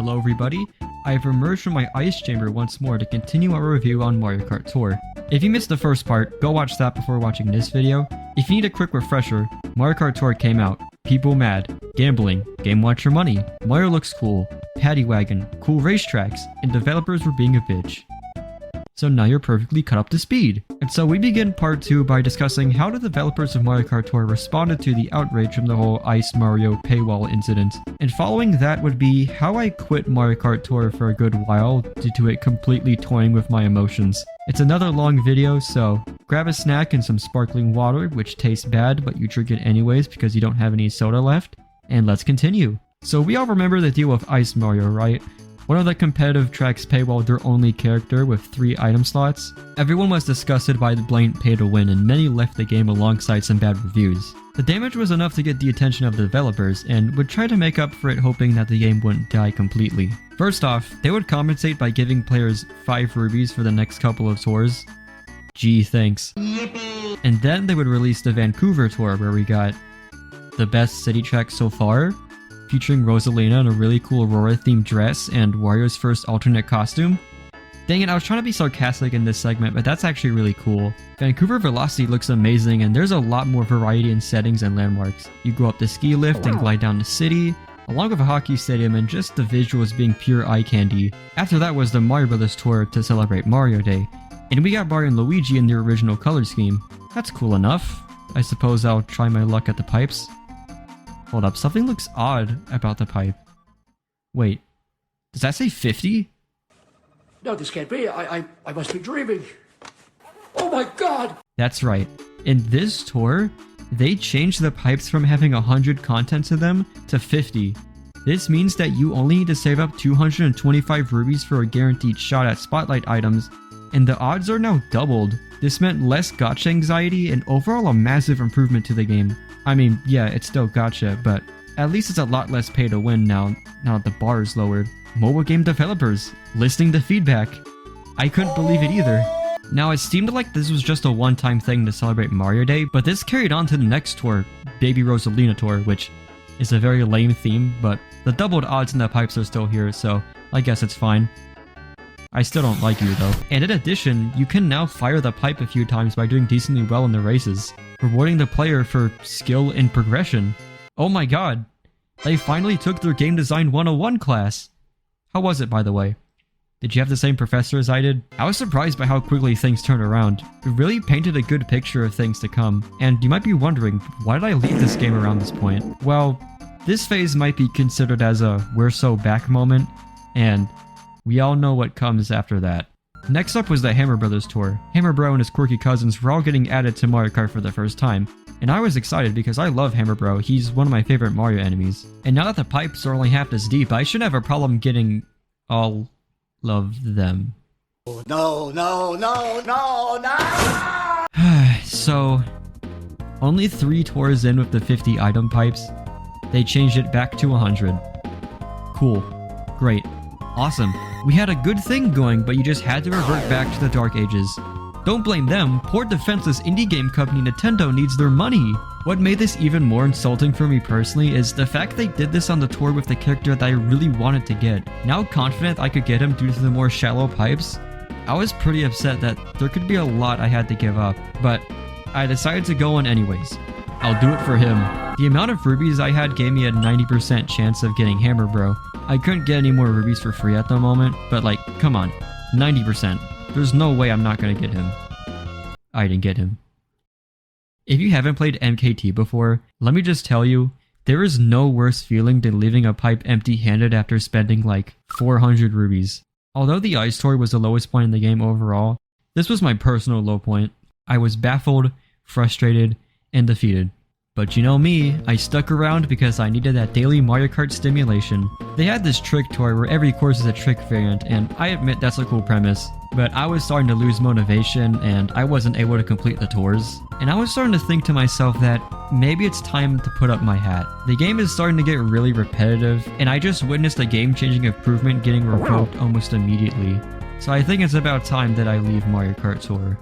Hello everybody, I have emerged from my ice chamber once more to continue our review on Mario Kart Tour. If you missed the first part, go watch that before watching this video. If you need a quick refresher, Mario Kart Tour came out, people mad, gambling, game wants your money, Mario looks cool, paddy wagon, cool racetracks, and developers were being a bitch. So now you're perfectly caught up to speed. And so we begin part 2 by discussing how the developers of Mario Kart Tour responded to the outrage from the whole Ice Mario paywall incident. And following that would be how I quit Mario Kart Tour for a good while due to it completely toying with my emotions. It's another long video, so grab a snack and some sparkling water, which tastes bad but you drink it anyways because you don't have any soda left, and let's continue. So we all remember the deal with Ice Mario, right? One of the competitive tracks paywalled their only character with 3 item slots. Everyone was disgusted by the blatant pay to win and many left the game alongside some bad reviews. The damage was enough to get the attention of the developers and would try to make up for it hoping that the game wouldn't die completely. First off, they would compensate by giving players 5 rubies for the next couple of tours. Gee, thanks. Yippee! And then they would release the Vancouver Tour where we got the best city track so far, featuring Rosalina in a really cool Aurora-themed dress and Wario's first alternate costume. Dang it, I was trying to be sarcastic in this segment, but that's actually really cool. Vancouver Velocity looks amazing and there's a lot more variety in settings and landmarks. You go up the ski lift and glide down the city, along with a hockey stadium and just the visuals being pure eye candy. After that was the Mario Brothers Tour to celebrate Mario Day, and we got Mario and Luigi in their original color scheme. That's cool enough. I suppose I'll try my luck at the pipes. Hold up, something looks odd about the pipe. Wait, does that say 50? No, this can't be. I must be dreaming. Oh my god! That's right. In this tour, they changed the pipes from having 100 content to them to 50. This means that you only need to save up 225 rubies for a guaranteed shot at spotlight items, and the odds are now doubled. This meant less gacha anxiety and overall a massive improvement to the game. I mean, yeah, it's still gacha, but at least it's a lot less pay to win now that the bar is lowered. Mobile game developers, listening to feedback. I couldn't believe it either. Now, it seemed like this was just a one-time thing to celebrate Mario Day, but this carried on to the next tour, Baby Rosalina Tour, which is a very lame theme, but the doubled odds in the pipes are still here, so I guess it's fine. I still don't like you though. And in addition, you can now fire the pipe a few times by doing decently well in the races, rewarding the player for skill and progression. Oh my god, they finally took their Game Design 101 class! How was it, by the way? Did you have the same professor as I did? I was surprised by how quickly things turned around. It really painted a good picture of things to come. And you might be wondering, why did I leave this game around this point? Well, this phase might be considered as a we're so back moment, and we all know what comes after that. Next up was the Hammer Brothers Tour. Hammer Bro and his quirky cousins were all getting added to Mario Kart for the first time, and I was excited because I love Hammer Bro, he's one of my favorite Mario enemies. And now that the pipes are only half as deep, I shouldn't have a problem getting all of them. No, no, no, no, no! So, only 3 tours in with the 50 item pipes, they changed it back to 100. Cool. Great. Awesome. We had a good thing going, but you just had to revert back to the Dark Ages. Don't blame them, poor defenseless indie game company Nintendo needs their money! What made this even more insulting for me personally is the fact they did this on the tour with the character that I really wanted to get. Now confident I could get him due to the more shallow pipes, I was pretty upset that there could be a lot I had to give up, but I decided to go on anyways. I'll do it for him. The amount of rubies I had gave me a 90% chance of getting Hammer Bro. I couldn't get any more rubies for free at the moment, but like, come on, 90%. There's no way I'm not gonna get him. I didn't get him. If you haven't played MKT before, let me just tell you, there is no worse feeling than leaving a pipe empty-handed after spending like 400 rubies. Although the Ice Tour was the lowest point in the game overall, this was my personal low point. I was baffled, frustrated, and defeated. But you know me, I stuck around because I needed that daily Mario Kart stimulation. They had this trick tour where every course is a trick variant, and I admit that's a cool premise. But I was starting to lose motivation, and I wasn't able to complete the tours. And I was starting to think to myself that maybe it's time to put up my hat. The game is starting to get really repetitive, and I just witnessed a game-changing improvement getting revoked almost immediately. So I think it's about time that I leave Mario Kart Tour.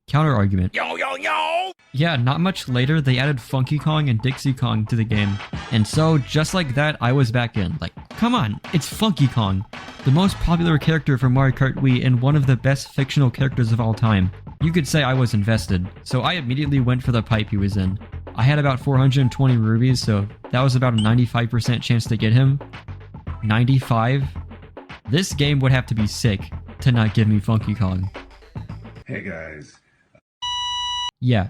Counter argument. Yo, yo, yo! Yeah, not much later, they added Funky Kong and Dixie Kong to the game. And so, just like that, I was back in. Like, come on, it's Funky Kong, the most popular character from Mario Kart Wii and one of the best fictional characters of all time. You could say I was invested, so I immediately went for the pipe he was in. I had about 420 rubies, so that was about a 95% chance to get him. 95? This game would have to be sick to not give me Funky Kong. Hey guys. Yeah,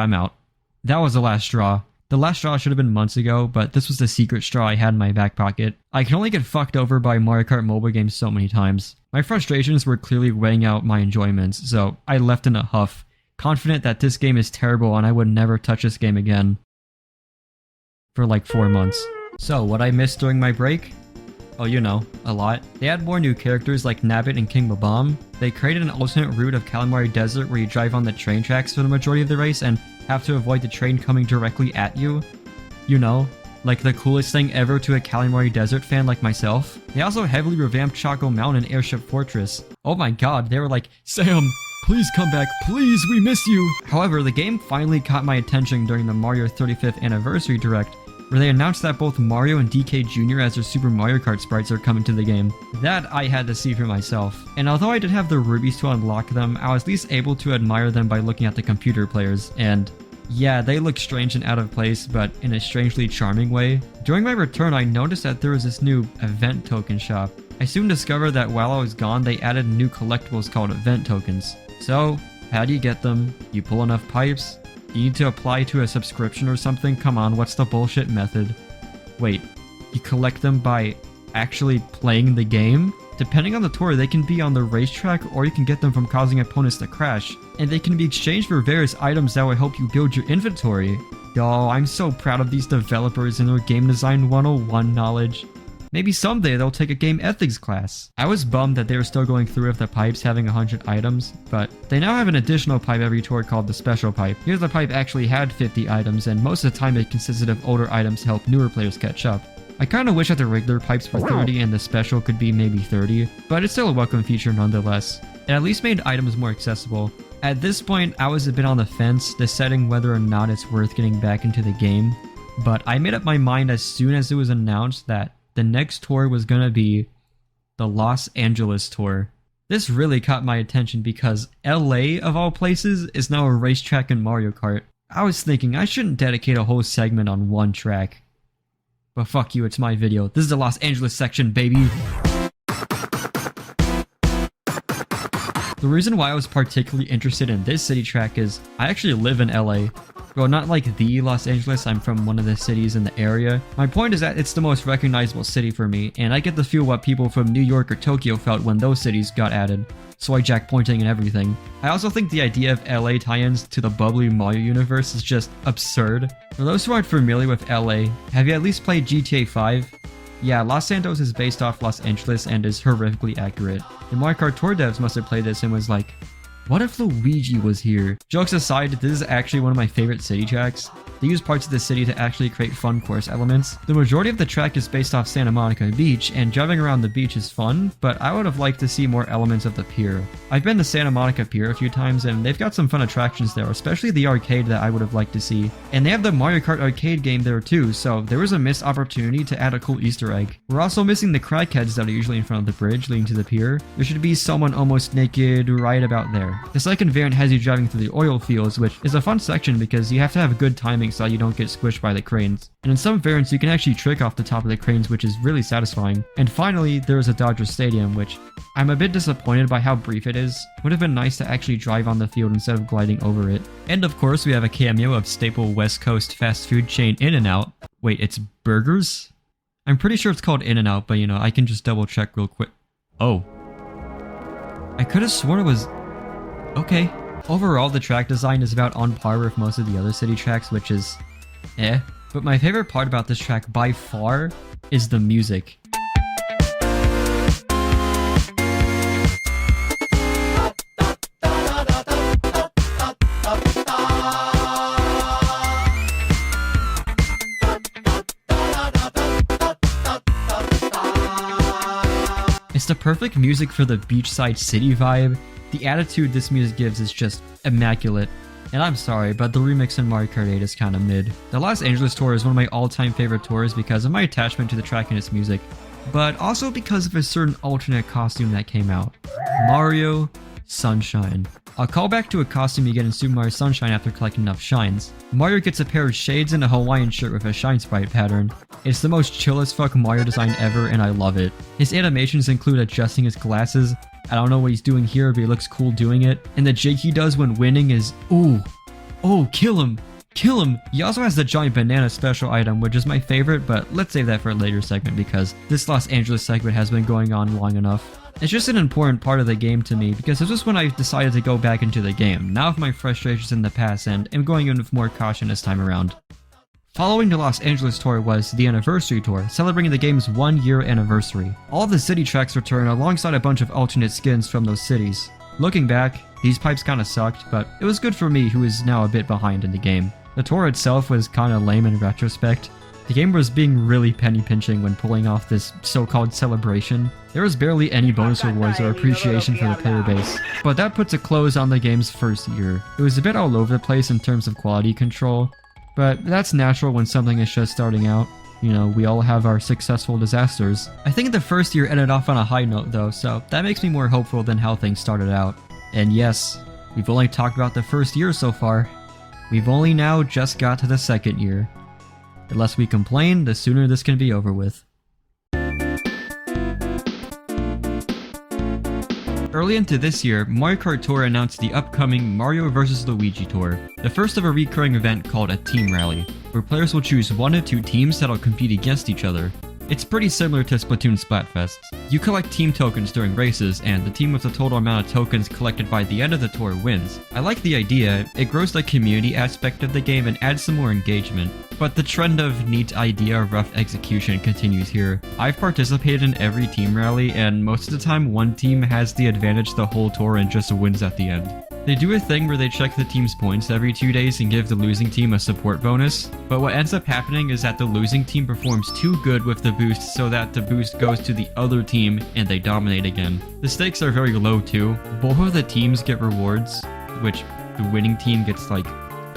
I'm out. That was the last straw. The last straw should have been months ago, but this was the secret straw I had in my back pocket. I can only get fucked over by Mario Kart mobile games so many times. My frustrations were clearly weighing out my enjoyments, so I left in a huff, confident that this game is terrible and I would never touch this game again. For like 4 months. So, what I missed during my break? Oh, you know, a lot. They had more new characters like Nabbit and King Babam. They created an alternate route of Calamari Desert where you drive on the train tracks for the majority of the race and have to avoid the train coming directly at you. You know, like the coolest thing ever to a Calamari Desert fan like myself. They also heavily revamped Choco Mountain and Airship Fortress. Oh my god, they were like, Sam, please come back, please, we miss you. However, the game finally caught my attention during the Mario 35th Anniversary Direct, where they announced that both Mario and DK Jr. as their Super Mario Kart sprites are coming to the game. That I had to see for myself. And although I didn't have the rubies to unlock them, I was at least able to admire them by looking at the computer players, and yeah, they look strange and out of place, but in a strangely charming way. During my return, I noticed that there was this new event token shop. I soon discovered that while I was gone, they added new collectibles called event tokens. So, how do you get them? You pull enough pipes? You need to apply to a subscription or something? Come on, what's the bullshit method? Wait, you collect them by actually playing the game? Depending on the tour, they can be on the racetrack or you can get them from causing opponents to crash. And they can be exchanged for various items that will help you build your inventory. Yo, I'm so proud of these developers and their game design 101 knowledge. Maybe someday they'll take a game ethics class. I was bummed that they were still going through with the pipes having 100 items, but they now have an additional pipe every tour called the special pipe. Here the pipe actually had 50 items and most of the time it consisted of older items to help newer players catch up. I kinda wish that the regular pipes were 30 and the special could be maybe 30, but it's still a welcome feature nonetheless. It at least made items more accessible. At this point, I was a bit on the fence, deciding whether or not it's worth getting back into the game, but I made up my mind as soon as it was announced that the next tour was gonna be the Los Angeles tour. This really caught my attention because LA, of all places, is now a racetrack in Mario Kart. I was thinking I shouldn't dedicate a whole segment on one track. But fuck you, it's my video. This is the Los Angeles section, baby! The reason why I was particularly interested in this city track is I actually live in LA. Well, not like the Los Angeles, I'm from one of the cities in the area. My point is that it's the most recognizable city for me, and I get to feel what people from New York or Tokyo felt when those cities got added. Soy jack pointing and everything. I also think the idea of LA tie-ins to the bubbly Mario universe is just absurd. For those who aren't familiar with LA, have you at least played GTA 5? Yeah, Los Santos is based off Los Angeles and is horrifically accurate. The Mario Kart Tour devs must have played this and was like, what if Luigi was here? Jokes aside, this is actually one of my favorite city tracks. They use parts of the city to actually create fun course elements. The majority of the track is based off Santa Monica Beach, and driving around the beach is fun, but I would have liked to see more elements of the pier. I've been to Santa Monica Pier a few times, and they've got some fun attractions there, especially the arcade that I would have liked to see. And they have the Mario Kart arcade game there too, so there was a missed opportunity to add a cool Easter egg. We're also missing the crackheads that are usually in front of the bridge leading to the pier. There should be someone almost naked right about there. The second variant has you driving through the oil fields, which is a fun section because you have to have good timing so you don't get squished by the cranes. And in some variants you can actually trick off the top of the cranes, which is really satisfying. And finally, there is a Dodger Stadium, which I'm a bit disappointed by how brief it is. Would have been nice to actually drive on the field instead of gliding over it. And of course we have a cameo of staple West Coast fast food chain In-N-Out. Wait, it's burgers? I'm pretty sure it's called In-N-Out, but you know, I can just double check real quick. Oh. I could have sworn it was... Okay. Overall, the track design is about on par with most of the other city tracks, which is... eh. But my favorite part about this track by far is the music. It's the perfect music for the beachside city vibe. The attitude this music gives is just immaculate. And I'm sorry, but the remix in Mario Kart 8 is kinda mid. The Los Angeles tour is one of my all-time favorite tours because of my attachment to the track and its music, but also because of a certain alternate costume that came out. Mario Sunshine. I'll call back to a costume you get in Super Mario Sunshine after collecting enough shines. Mario gets a pair of shades and a Hawaiian shirt with a shine sprite pattern. It's the most chill as fuck Mario design ever and I love it. His animations include adjusting his glasses. I don't know what he's doing here, but he looks cool doing it. And the jig he does when winning is, ooh, oh, kill him, kill him. He also has the giant banana special item, which is my favorite, but let's save that for a later segment because this Los Angeles segment has been going on long enough. It's just an important part of the game to me because this was when I decided to go back into the game, now with my frustrations in the past and am going in with more caution this time around. Following the Los Angeles tour was the Anniversary Tour, celebrating the game's 1 year anniversary. All of the city tracks return alongside a bunch of alternate skins from those cities. Looking back, these pipes kinda sucked, but it was good for me who is now a bit behind in the game. The tour itself was kinda lame in retrospect. The game was being really penny pinching when pulling off this so-called celebration. There was barely any bonus rewards or appreciation for the player base, but that puts a close on the game's first year. It was a bit all over the place in terms of quality control, but that's natural when something is just starting out. You know, we all have our successful disasters. I think the first year ended off on a high note though, so that makes me more hopeful than how things started out. And yes, we've only talked about the first year so far. We've only now just got to the second year. The less we complain, the sooner this can be over with. Early into this year, Mario Kart Tour announced the upcoming Mario vs. Luigi Tour, the first of a recurring event called a Team Rally, where players will choose 1 to 2 teams that'll compete against each other. It's pretty similar to Splatoon Splatfest. You collect team tokens during races, and the team with the total amount of tokens collected by the end of the tour wins. I like the idea, it grows the community aspect of the game and adds some more engagement. But the trend of neat idea, rough execution continues here. I've participated in every team rally, and most of the time one team has the advantage the whole tour and just wins at the end. They do a thing where they check the team's points every 2 days and give the losing team a support bonus, but what ends up happening is that the losing team performs too good with the boost so that the boost goes to the other team and they dominate again. The stakes are very low too. Both of the teams get rewards, which the winning team gets like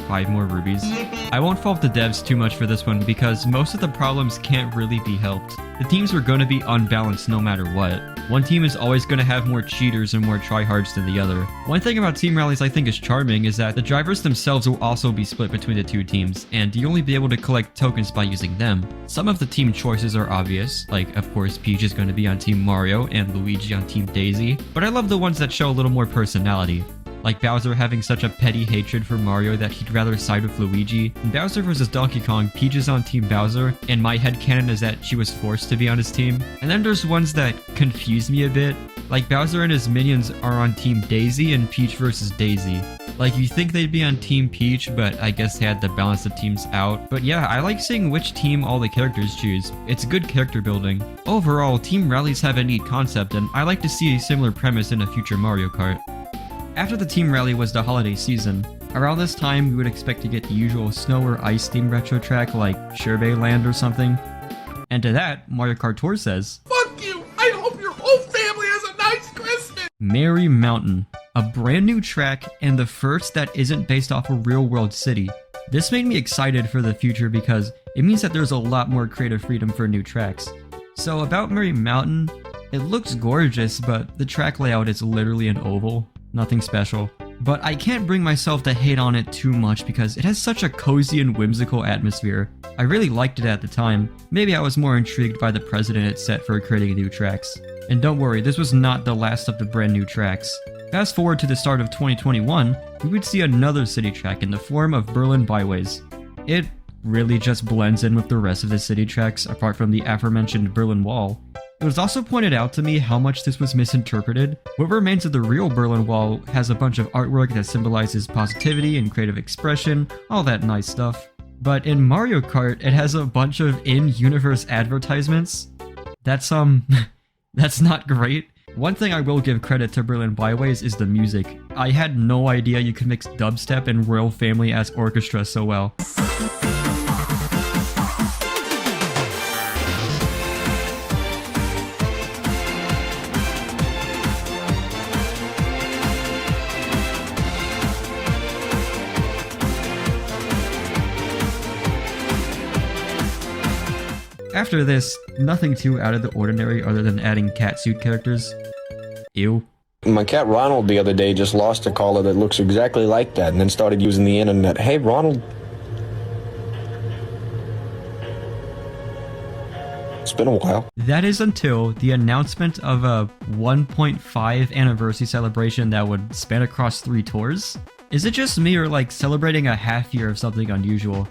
5 more rubies. I won't fault the devs too much for this one because most of the problems can't really be helped. The teams were going to be unbalanced no matter what. One team is always going to have more cheaters and more tryhards than the other. One thing about team rallies I think is charming is that the drivers themselves will also be split between the 2 teams, and you only be able to collect tokens by using them. Some of the team choices are obvious, like of course Peach is going to be on Team Mario and Luigi on Team Daisy, but I love the ones that show a little more personality. Like Bowser having such a petty hatred for Mario that he'd rather side with Luigi. In Bowser vs. Donkey Kong, Peach is on Team Bowser, and my headcanon is that she was forced to be on his team. And then there's ones that confuse me a bit, like Bowser and his minions are on Team Daisy and Peach vs. Daisy. Like you think they'd be on Team Peach, but I guess they had to balance the teams out. But yeah, I like seeing which team all the characters choose. It's good character building. Overall, team rallies have a neat concept, and I like to see a similar premise in a future Mario Kart. After the team rally was the holiday season. Around this time, we would expect to get the usual snow or ice themed retro track like Should-be-Land or something. And to that, Mario Kart Tour says, "Fuck you! I hope your whole family has a nice Christmas!" Merry Mountain, a brand new track and the first that isn't based off a real world city. This made me excited for the future because it means that there's a lot more creative freedom for new tracks. So about Merry Mountain, it looks gorgeous, but the track layout is literally an oval. Nothing special. But I can't bring myself to hate on it too much because it has such a cozy and whimsical atmosphere. I really liked it at the time. Maybe I was more intrigued by the precedent it set for creating new tracks. And don't worry, this was not the last of the brand new tracks. Fast forward to the start of 2021, we would see another city track in the form of Berlin Byways. It really just blends in with the rest of the city tracks apart from the aforementioned Berlin Wall. It was also pointed out to me how much this was misinterpreted. What remains of the real Berlin Wall has a bunch of artwork that symbolizes positivity and creative expression, all that nice stuff. But in Mario Kart, it has a bunch of in-universe advertisements. That's that's not great. One thing I will give credit to Berlin Byways is the music. I had no idea you could mix dubstep and royal family-ass orchestra so well. After this, nothing too out of the ordinary other than adding catsuit characters. Ew. My cat Ronald the other day just lost a collar that looks exactly like that and then started using the internet. Hey, Ronald. It's been a while. That is until the announcement of a 1.5 anniversary celebration that would span across 3 tours. Is it just me or like celebrating a half year of something unusual?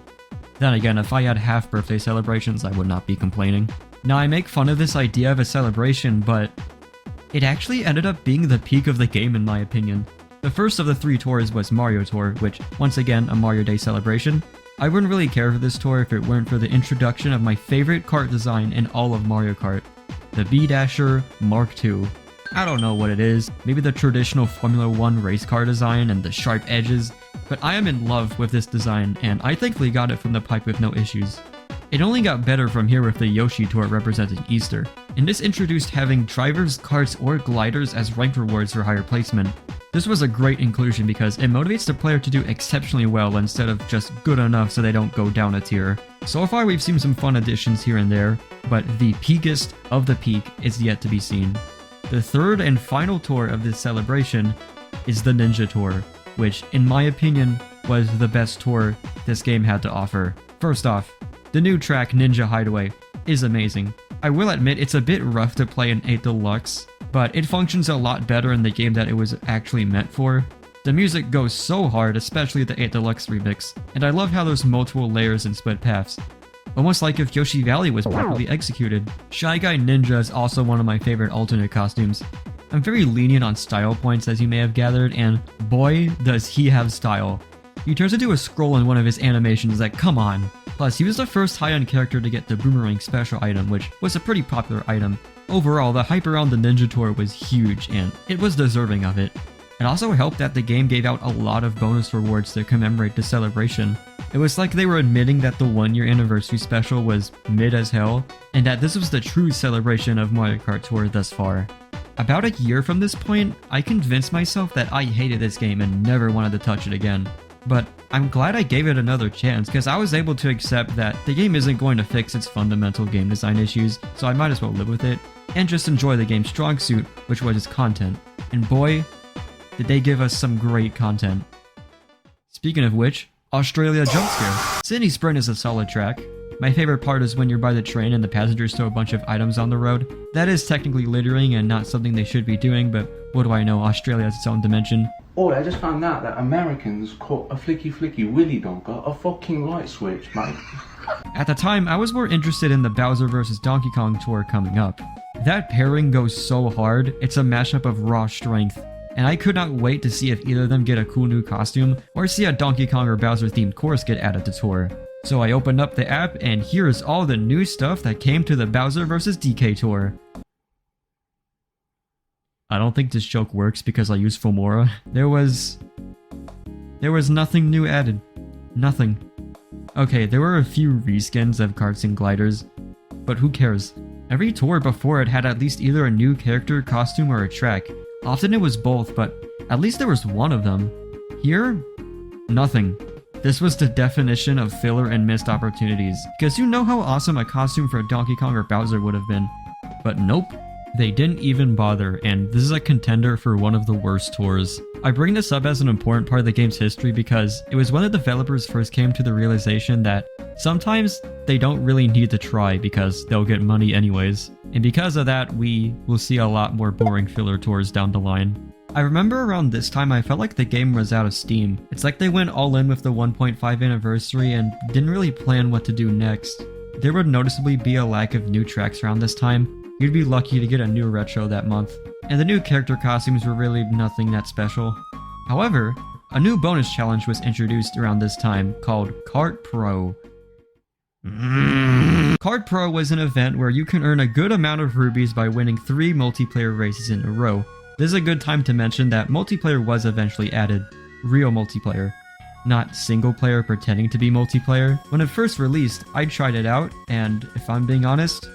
Then again, if I had half birthday celebrations, I would not be complaining. Now I make fun of this idea of a celebration, but it actually ended up being the peak of the game in my opinion. The first of the 3 tours was Mario Tour, which, once again, a Mario Day celebration. I wouldn't really care for this tour if it weren't for the introduction of my favorite kart design in all of Mario Kart, the B-Dasher Mark II. I don't know what it is, maybe the traditional Formula 1 race car design and the sharp edges, but I am in love with this design and I thankfully got it from the pipe with no issues. It only got better from here with the Yoshi Tour representing Easter, and this introduced having drivers, karts, or gliders as rank rewards for higher placement. This was a great inclusion because it motivates the player to do exceptionally well instead of just good enough so they don't go down a tier. So far we've seen some fun additions here and there, but the peakest of the peak is yet to be seen. The third and final tour of this celebration is the Ninja Tour, which in my opinion was the best tour this game had to offer. First off, the new track Ninja Hideaway is amazing. I will admit it's a bit rough to play in 8 Deluxe, but it functions a lot better in the game that it was actually meant for. The music goes so hard, especially the 8 Deluxe remix, and I love how there's multiple layers and split paths. Almost like if Yoshi Valley was properly executed. Shy Guy Ninja is also one of my favorite alternate costumes. I'm very lenient on style points as you may have gathered, and boy does he have style. He turns into a scroll in one of his animations like, come on. Plus, he was the first high-end character to get the Boomerang special item, which was a pretty popular item. Overall, the hype around the Ninja Tour was huge, and it was deserving of it. It also helped that the game gave out a lot of bonus rewards to commemorate the celebration. It was like they were admitting that the 1-year anniversary special was mid as hell, and that this was the true celebration of Mario Kart Tour thus far. About a year from this point, I convinced myself that I hated this game and never wanted to touch it again. But I'm glad I gave it another chance because I was able to accept that the game isn't going to fix its fundamental game design issues, so I might as well live with it, and just enjoy the game's strong suit, which was its content. And boy, did they give us some great content. Speaking of which, Australia Jump Scare. Sydney Sprint is a solid track. My favorite part is when you're by the train and the passengers throw a bunch of items on the road. That is technically littering and not something they should be doing, but what do I know, Australia has its own dimension. Oh, I just found out that Americans call a flicky willy donker a fucking light switch, mate. At the time, I was more interested in the Bowser vs. Donkey Kong tour coming up. That pairing goes so hard, it's a mashup of raw strength, and I could not wait to see if either of them get a cool new costume, or see a Donkey Kong or Bowser themed course get added to tour. So I opened up the app, and here's all the new stuff that came to the Bowser vs. DK tour. I don't think this joke works because I use Fomora. There was nothing new added. Nothing. Okay, there were a few reskins of karts and gliders, but who cares? Every tour before it had at least either a new character, costume, or a track. Often it was both, but at least there was one of them. Here, nothing. This was the definition of filler and missed opportunities, because you know how awesome a costume for Donkey Kong or Bowser would have been. But nope. They didn't even bother, and this is a contender for one of the worst tours. I bring this up as an important part of the game's history because it was when the developers first came to the realization that sometimes they don't really need to try because they'll get money anyways. And because of that, we will see a lot more boring filler tours down the line. I remember around this time I felt like the game was out of steam. It's like they went all in with the 1.5 anniversary and didn't really plan what to do next. There would noticeably be a lack of new tracks around this time. You'd be lucky to get a new retro that month, and the new character costumes were really nothing that special. However, a new bonus challenge was introduced around this time called Kart Pro. Kart Pro was an event where you can earn a good amount of rubies by winning 3 multiplayer races in a row. This is a good time to mention that multiplayer was eventually added. Real multiplayer. Not single player pretending to be multiplayer. When it first released, I tried it out, and if I'm being honest,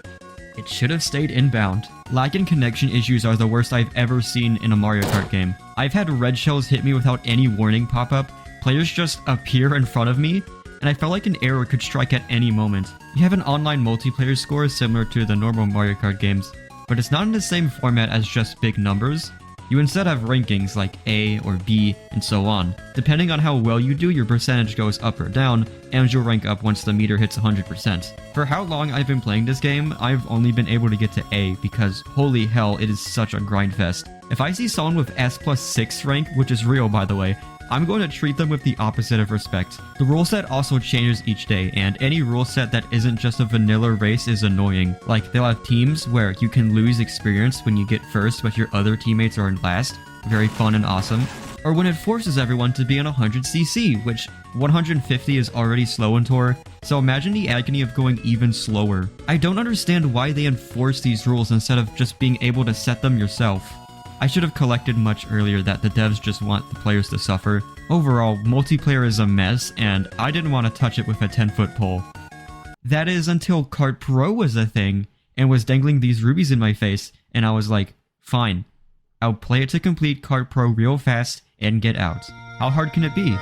it should have stayed inbound. Lag and connection issues are the worst I've ever seen in a Mario Kart game. I've had red shells hit me without any warning pop up, players just appear in front of me, and I felt like an error could strike at any moment. You have an online multiplayer score similar to the normal Mario Kart games, but it's not in the same format as just big numbers. You instead have rankings like A or B and so on. Depending on how well you do, your percentage goes up or down, and you'll rank up once the meter hits 100%. For how long I've been playing this game, I've only been able to get to A because holy hell, it is such a grind fest. If I see someone with S+6 rank, which is real by the way, I'm going to treat them with the opposite of respect. The rule set also changes each day, and any rule set that isn't just a vanilla race is annoying. Like, they'll have teams where you can lose experience when you get first but your other teammates are in last. Very fun and awesome. Or when it forces everyone to be on 100cc, which 150 is already slow in Tour, so imagine the agony of going even slower. I don't understand why they enforce these rules instead of just being able to set them yourself. I should have collected much earlier that the devs just want the players to suffer. Overall, multiplayer is a mess, and I didn't want to touch it with a 10-foot pole. That is until Kart Pro was a thing, and was dangling these rubies in my face, and I was like, fine, I'll play it to complete Kart Pro real fast and get out. How hard can it be?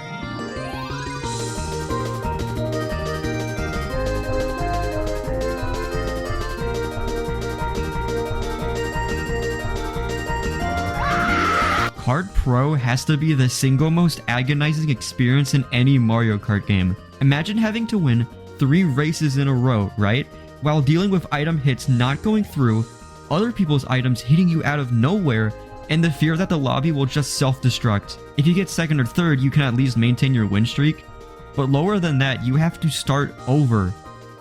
Kart Pro has to be the single most agonizing experience in any Mario Kart game. Imagine having to win 3 races in a row, right? While dealing with item hits not going through, other people's items hitting you out of nowhere, and the fear that the lobby will just self-destruct. If you get second or third, you can at least maintain your win streak, but lower than that, you have to start over.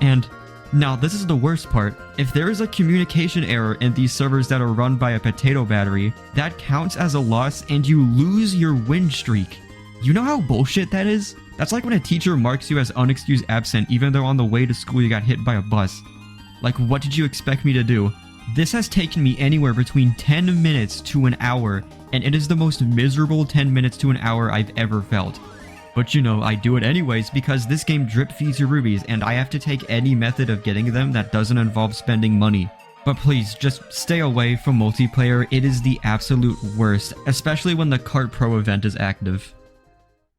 And now, this is the worst part. If there is a communication error in these servers that are run by a potato battery, that counts as a loss and you lose your win streak. You know how bullshit that is? That's like when a teacher marks you as unexcused absent even though on the way to school you got hit by a bus. Like, what did you expect me to do? This has taken me anywhere between 10 minutes to an hour, and it is the most miserable 10 minutes to an hour I've ever felt. But you know, I do it anyways because this game drip feeds your rubies and I have to take any method of getting them that doesn't involve spending money. But please, just stay away from multiplayer, it is the absolute worst, especially when the Kart Pro event is active.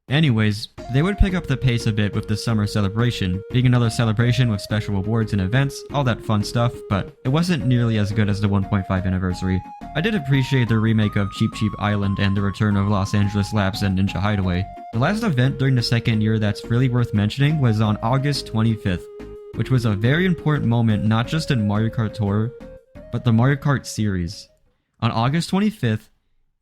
Anyways, they would pick up the pace a bit with the summer celebration, being another celebration with special awards and events, all that fun stuff, but it wasn't nearly as good as the 1.5 anniversary. I did appreciate the remake of Cheep Cheep Island and the return of Los Angeles Laps and Ninja Hideaway. The last event during the second year that's really worth mentioning was on August 25th, which was a very important moment not just in Mario Kart Tour, but the Mario Kart series. On August 25th,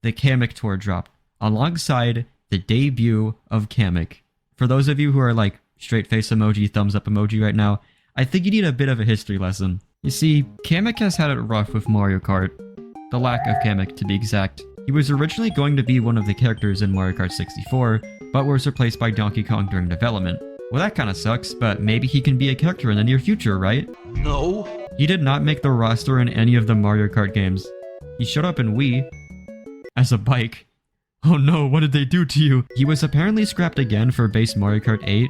the Kamek Tour dropped, alongside the debut of Kamek. For those of you who are like straight face emoji, thumbs up emoji right now, I think you need a bit of a history lesson. You see, Kamek has had it rough with Mario Kart. The lack of Kamek, to be exact. He was originally going to be one of the characters in Mario Kart 64, but was replaced by Donkey Kong during development. Well, that kinda sucks, but maybe he can be a character in the near future, right? No. He did not make the roster in any of the Mario Kart games. He showed up in Wii as a bike. Oh no, what did they do to you? He was apparently scrapped again for base Mario Kart 8.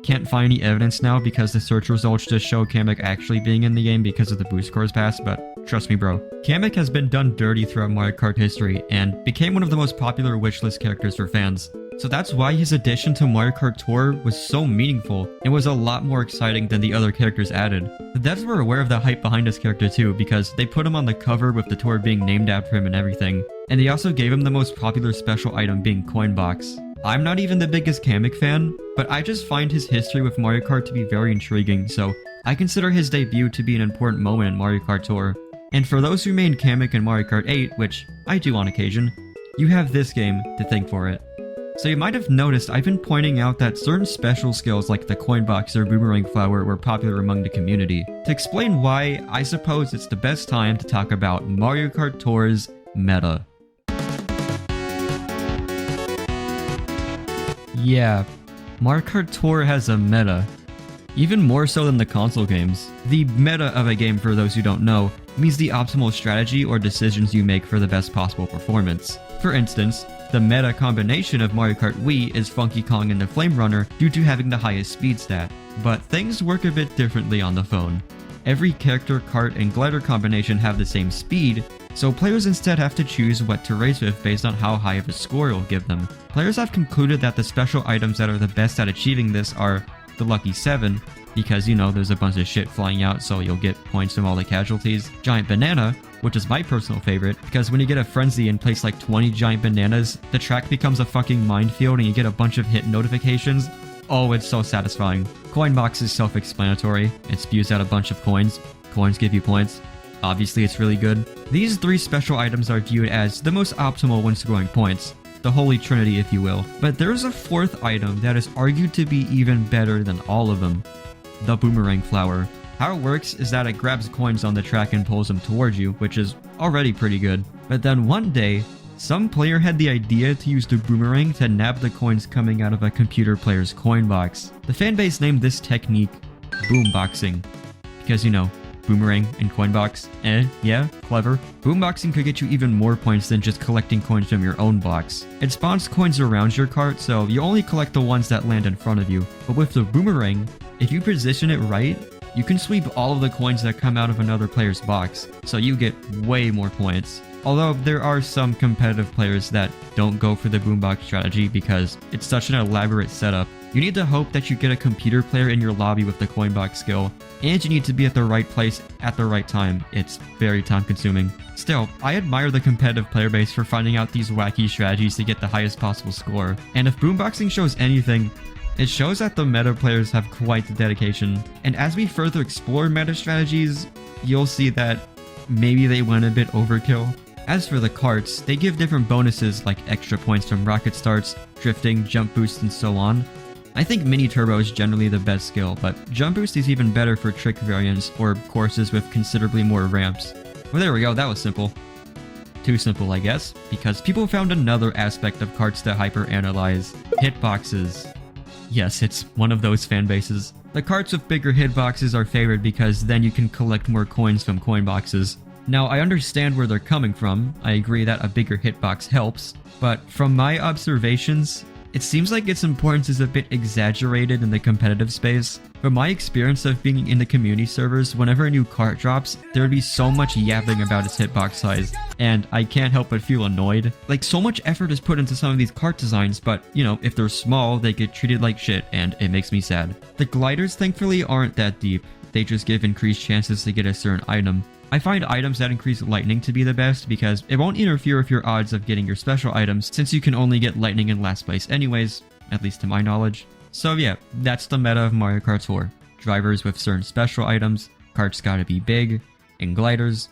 Can't find any evidence now because the search results just show Kamek actually being in the game because of the boost scores pass, but trust me bro. Kamek has been done dirty throughout Mario Kart history and became one of the most popular wishlist characters for fans. So that's why his addition to Mario Kart Tour was so meaningful and was a lot more exciting than the other characters added. The devs were aware of the hype behind his character too because they put him on the cover with the tour being named after him and everything. And they also gave him the most popular special item being Coin Box. I'm not even the biggest Kamek fan, but I just find his history with Mario Kart to be very intriguing, so I consider his debut to be an important moment in Mario Kart Tour. And for those who main Kamek in Mario Kart 8, which I do on occasion, you have this game to thank for it. So you might have noticed I've been pointing out that certain special skills like the Coin Box or Boomerang Flower were popular among the community. To explain why, I suppose it's the best time to talk about Mario Kart Tour's meta. Yeah, Mario Kart Tour has a meta. Even more so than the console games. The meta of a game, for those who don't know, means the optimal strategy or decisions you make for the best possible performance. For instance, the meta combination of Mario Kart Wii is Funky Kong and the Flame Runner due to having the highest speed stat, but things work a bit differently on the phone. Every character, kart, and glider combination have the same speed, so players instead have to choose what to race with based on how high of a score it will give them. Players have concluded that the special items that are the best at achieving this are the lucky 7, because, you know, there's a bunch of shit flying out, so you'll get points from all the casualties. Giant Banana, which is my personal favorite, because when you get a Frenzy and place like 20 giant bananas, the track becomes a fucking minefield and you get a bunch of hit notifications. Oh, it's so satisfying. Coin Box is self-explanatory. It spews out a bunch of coins. Coins give you points. Obviously, it's really good. These 3 special items are viewed as the most optimal when scoring points. The Holy Trinity, if you will. But there's a 4th item that is argued to be even better than all of them. The Boomerang Flower. How it works is that it grabs coins on the track and pulls them towards you, which is already pretty good. But then one day, some player had the idea to use the boomerang to nab the coins coming out of a computer player's coin box. The fanbase named this technique boomboxing. Because, you know, boomerang and coin box. Yeah, clever. Boomboxing could get you even more points than just collecting coins from your own box. It spawns coins around your cart, so you only collect the ones that land in front of you. But with the boomerang, if you position it right, you can sweep all of the coins that come out of another player's box, so you get way more points. Although there are some competitive players that don't go for the boombox strategy because it's such an elaborate setup. You need to hope that you get a computer player in your lobby with the coin box skill, and you need to be at the right place at the right time. It's very time consuming. Still, I admire the competitive player base for finding out these wacky strategies to get the highest possible score. And if boomboxing shows anything, it shows that the meta players have quite the dedication. And as we further explore meta strategies, you'll see that maybe they went a bit overkill. As for the carts, they give different bonuses like extra points from rocket starts, drifting, jump boost, and so on. I think mini turbo is generally the best skill, but jump boost is even better for trick variants or courses with considerably more ramps. Well, there we go, that was simple. Too simple, I guess, because people found another aspect of carts to hyper-analyze. Hitboxes. Yes, it's one of those fan bases. The carts with bigger hitboxes are favored because then you can collect more coins from coin boxes. Now, I understand where they're coming from. I agree that a bigger hitbox helps, but from my observations, it seems like its importance is a bit exaggerated in the competitive space. From my experience of being in the community servers, whenever a new cart drops, there would be so much yapping about its hitbox size, and I can't help but feel annoyed. Like, so much effort is put into some of these cart designs, but, you know, if they're small, they get treated like shit, and it makes me sad. The gliders, thankfully, aren't that deep. They just give increased chances to get a certain item. I find items that increase lightning to be the best because it won't interfere with your odds of getting your special items since you can only get lightning in last place anyways, at least to my knowledge. So yeah, that's the meta of Mario Kart Tour. Drivers with certain special items, carts gotta be big, and gliders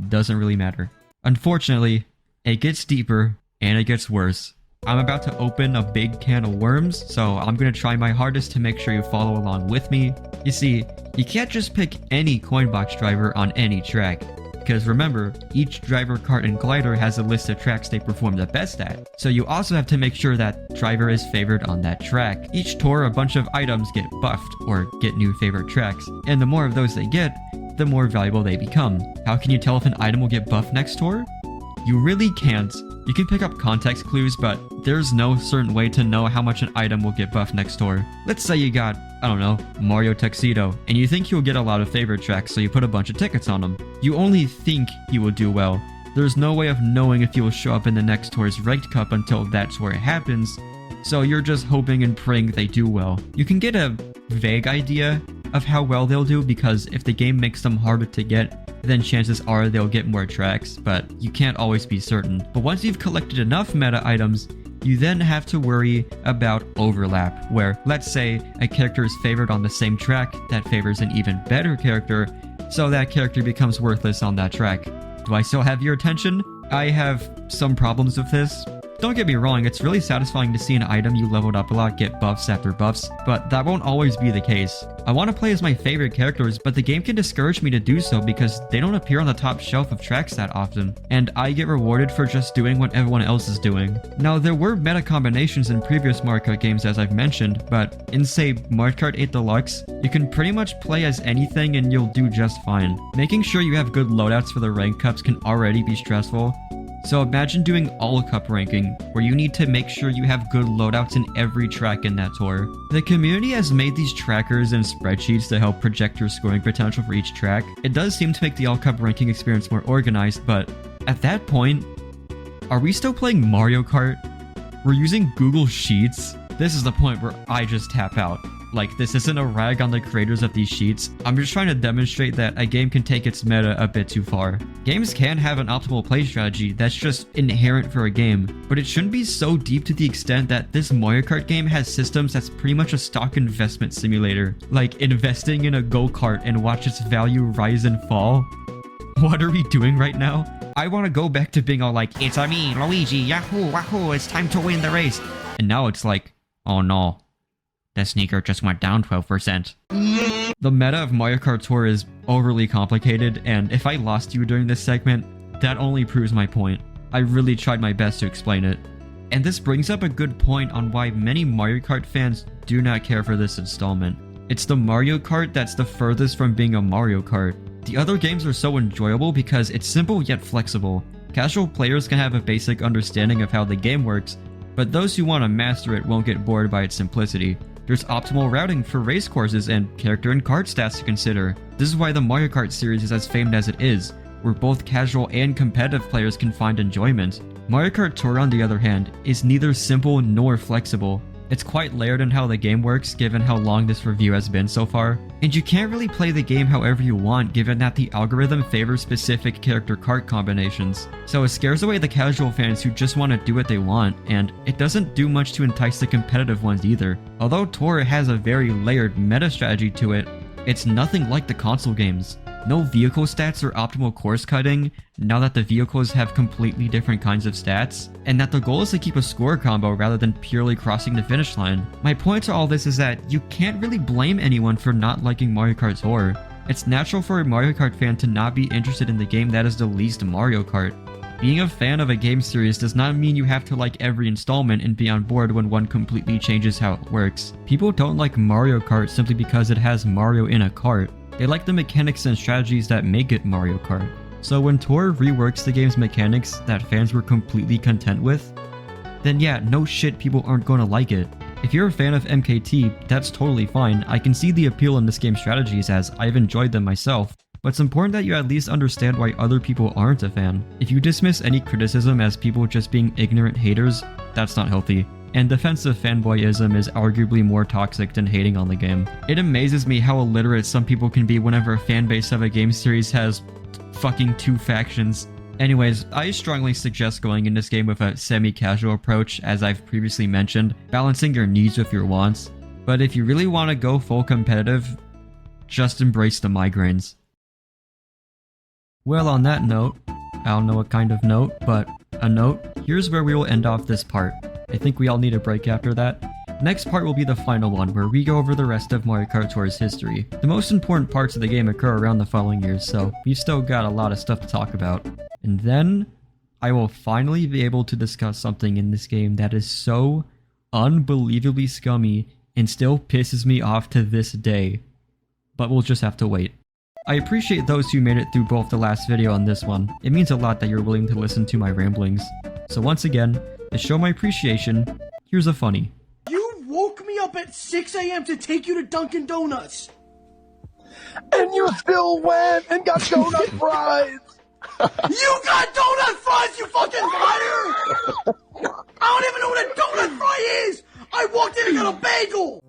doesn't really matter. Unfortunately, it gets deeper and it gets worse. I'm about to open a big can of worms, so I'm gonna try my hardest to make sure you follow along with me. You see, you can't just pick any coinbox driver on any track, because remember, each driver, cart, and glider has a list of tracks they perform the best at, so you also have to make sure that driver is favored on that track. Each tour, a bunch of items get buffed, or get new favorite tracks, and the more of those they get, the more valuable they become. How can you tell if an item will get buffed next tour? You really can't. You can pick up context clues, but there's no certain way to know how much an item will get buffed next tour. Let's say you got, I don't know, Mario Tuxedo, and you think you'll get a lot of favorite tracks, so you put a bunch of tickets on them. You only think he will do well. There's no way of knowing if he will show up in the next tour's Ranked Cup until that tour happens, so you're just hoping and praying they do well. You can get a vague idea of how well they'll do because if the game makes them harder to get, then chances are they'll get more tracks, but you can't always be certain. But once you've collected enough meta items, you then have to worry about overlap, where let's say a character is favored on the same track that favors an even better character, so that character becomes worthless on that track. Do I still have your attention? I have some problems with this. Don't get me wrong, it's really satisfying to see an item you leveled up a lot get buffs after buffs, but that won't always be the case. I want to play as my favorite characters, but the game can discourage me to do so because they don't appear on the top shelf of tracks that often, and I get rewarded for just doing what everyone else is doing. Now, there were meta combinations in previous Mario Kart games as I've mentioned, but in say Mario Kart 8 Deluxe, you can pretty much play as anything and you'll do just fine. Making sure you have good loadouts for the rank cups can already be stressful. So imagine doing all cup ranking, where you need to make sure you have good loadouts in every track in that tour. The community has made these trackers and spreadsheets to help project your scoring potential for each track. It does seem to make the all cup ranking experience more organized, but at that point, are we still playing Mario Kart? We're using Google Sheets? This is the point where I just tap out. Like, this isn't a rag on the creators of these sheets. I'm just trying to demonstrate that a game can take its meta a bit too far. Games can have an optimal play strategy that's just inherent for a game, but it shouldn't be so deep to the extent that this Mario Kart game has systems that's pretty much a stock investment simulator. Like, investing in a go-kart and watch its value rise and fall. What are we doing right now? I want to go back to being all like, it's a me, Luigi, yahoo, wahoo, it's time to win the race. And now it's like, oh no. The sneaker just went down 12%. The meta of Mario Kart Tour is overly complicated, and if I lost you during this segment, that only proves my point. I really tried my best to explain it. And this brings up a good point on why many Mario Kart fans do not care for this installment. It's the Mario Kart that's the furthest from being a Mario Kart. The other games are so enjoyable because it's simple yet flexible. Casual players can have a basic understanding of how the game works, but those who want to master it won't get bored by its simplicity. There's optimal routing for race courses and character and kart stats to consider. This is why the Mario Kart series is as famed as it is, where both casual and competitive players can find enjoyment. Mario Kart Tour, on the other hand, is neither simple nor flexible. It's quite layered in how the game works, given how long this review has been so far. And you can't really play the game however you want, given that the algorithm favors specific character kart combinations. So it scares away the casual fans who just want to do what they want, and it doesn't do much to entice the competitive ones either. Although Tour has a very layered meta strategy to it, it's nothing like the console games. No vehicle stats or optimal course cutting, now that the vehicles have completely different kinds of stats, and that the goal is to keep a score combo rather than purely crossing the finish line. My point to all this is that you can't really blame anyone for not liking Mario Kart Tour. It's natural for a Mario Kart fan to not be interested in the game that is the least Mario Kart. Being a fan of a game series does not mean you have to like every installment and be on board when one completely changes how it works. People don't like Mario Kart simply because it has Mario in a kart. They like the mechanics and strategies that make it Mario Kart. So when Tour reworks the game's mechanics that fans were completely content with, then yeah, no shit, people aren't going to like it. If you're a fan of MKT, that's totally fine. I can see the appeal in this game's strategies as I've enjoyed them myself. But it's important that you at least understand why other people aren't a fan. If you dismiss any criticism as people just being ignorant haters, that's not healthy. And defensive fanboyism is arguably more toxic than hating on the game. It amazes me how illiterate some people can be whenever a fanbase of a game series has fucking 2 factions. Anyways, I strongly suggest going in this game with a semi-casual approach, as I've previously mentioned, balancing your needs with your wants. But if you really want to go full competitive, just embrace the migraines. Well, on that note, I don't know what kind of note, but a note, here's where we will end off this part. I think we all need a break after that. Next part will be the final one, where we go over the rest of Mario Kart Tour's history. The most important parts of the game occur around the following years, so we've still got a lot of stuff to talk about. And then, I will finally be able to discuss something in this game that is so unbelievably scummy and still pisses me off to this day. But we'll just have to wait. I appreciate those who made it through both the last video and this one. It means a lot that you're willing to listen to my ramblings. So once again, to show my appreciation, here's a funny. You woke me up at 6 a.m. to take you to Dunkin' Donuts. And you still went and got donut fries. You got donut fries, you fucking liar! I don't even know what a donut fry is! I walked in and got a bagel!